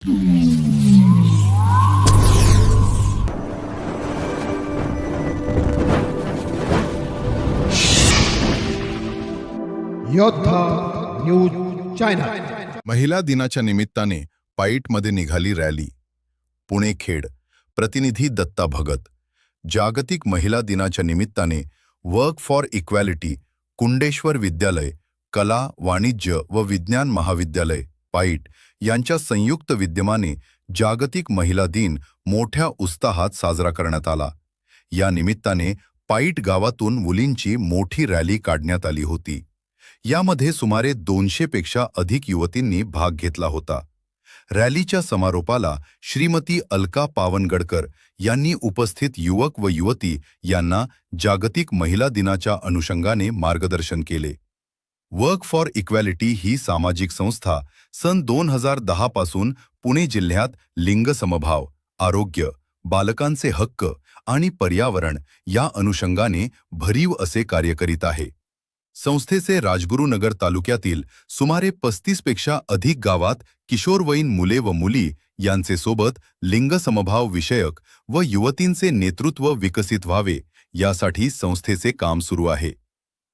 योद्धा news channel. महिला दिनाच्या निमित्ताने पाईटमध्ये निघाली रॅली. पुणे खेड. प्रतिनिधी दत्ता भगत. जागतिक महिला दिनाच्या निमित्ताने वर्क फॉर इक्वॅलिटी, कुंडेश्वर विद्यालय, कला, वाणिज्य व विज्ञान महाविद्यालय पाईट यांच्या संयुक्त विद्यमाने जागतिक महिला दिन मोठ्या उत्साहात साजरा करण्यात आला. या निमित्ताने पाईट गावातून मुलींची मोठी रॅली काढण्यात आली होती. यामध्ये सुमारे 200 पेक्षा अधिक युवतींनी भाग घेतला होता. रॅलीच्या समारोपाला श्रीमती अलका पावनगडकर यांनी उपस्थित युवक व युवती यांना जागतिक महिला दिनाच्या अनुषंगाने मार्गदर्शन केले. वर्क फॉर इक्वॅलिटी ही सामाजिक संस्था सन 2010 पासून पुणे जिल्ह्यात लिंग समभाव, आरोग्य, बालकांचे हक्क आणि पर्यावरण या अनुषंगाने भरीव असे कार्य करीत आहे. संस्थेचे राजगुरुनगर तालुक्यातील सुमारे 35 पेक्षा अधिक गावात किशोरवयीन मुले व मुली यांचे सोबत लिंगसमभाव विषयक व युवतींचे नेतृत्व विकसित व्हावे यासाठी संस्थेचे काम सुरू आहे.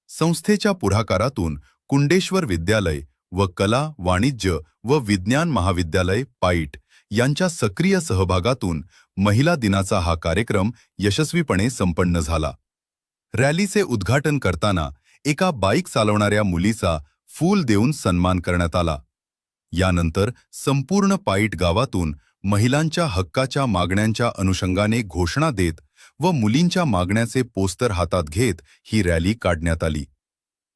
संस्थेच्या पुढाकारातून कुंडेश्वर विद्यालय व कला, वाणिज्य व विज्ञान महाविद्यालय पाईट यांच्या सक्रिय सहभागातून महिला दिनाचा हा कार्यक्रम यशस्वीपणे संपन्न झाला. रॅलीचे उद्घाटन करताना एका बाईक चालवणाऱ्या मुलीचा फूल देऊन सन्मान करण्यात आला. यानंतर संपूर्ण पाईट गावातून महिलांच्या हक्काच्या मागण्यांच्या अनुषंगाने घोषणा देत व मुलींच्या मागण्याचे पोस्टर हातात घेत ही रॅली काढण्यात आली.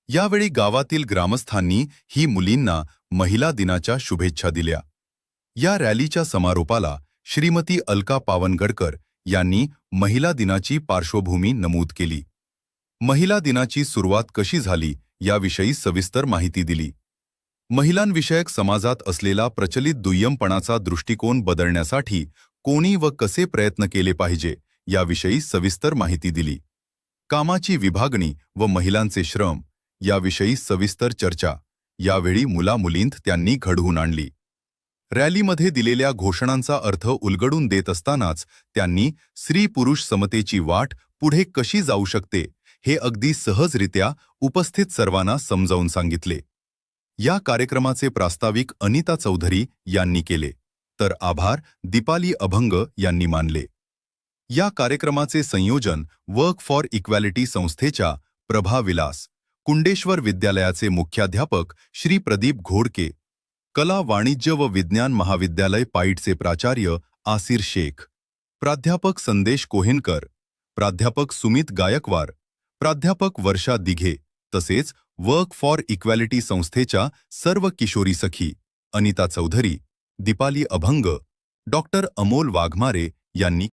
यावेळी गावातील ग्रामस्थांनी ही मुलींना महिला दिनाच्या शुभेच्छा दिल्या. या रॅलीच्या समारोपाला श्रीमती अलका पावनगडकर यांनी महिला दिनाची पार्श्वभूमी नमूद केली. महिला दिनाची सुरुवात कशी झाली याविषयी सविस्तर माहिती दिली. महिलांविषयक समाजात असलेला प्रचलित दुय्यमपणाचा दृष्टिकोन बदलण्यासाठी कोणी व कसे प्रयत्न केले पाहिजे याविषयी सविस्तर माहिती दिली. कामाची विभागणी व महिलांचे श्रम याविषयी सविस्तर चर्चा यावेळी मुलामुलींत त्यांनी घडवून आणली. रॅलीमध्ये दिलेल्या घोषणांचा अर्थ उलगडून देत असतानाच त्यांनी स्त्री-पुरुष समतेची वाट पुढे कशी जाऊ शकते हे अगदी सहजरित्या उपस्थित सर्वांना समजावून सांगितले. या कार्यक्रमाचे प्रास्ताविक अनिता चौधरी यांनी केले, तर आभार दीपाली अभंग यांनी मानले. या कार्यक्रमाचे संयोजन वर्क फॉर इक्वॅलिटी संस्थेच्या प्रभा विलास, कुंडेश्वर विद्यालयाचे मुख्याध्यापक श्री प्रदीप घोडके, कला, वाणिज्य व विज्ञान महाविद्यालय पाईटचे प्राचार्य आसिर शेख, प्राध्यापक संदेश कोहेनकर, प्राध्यापक सुमित गायकवार, प्राध्यापक वर्षा दिघे तसेच वर्क फॉर इक्वॅलिटी संस्थेच्या सर्व किशोरी सखी अनिता चौधरी, दीपाली अभंग, डॉक्टर अमोल वाघमारे यांनी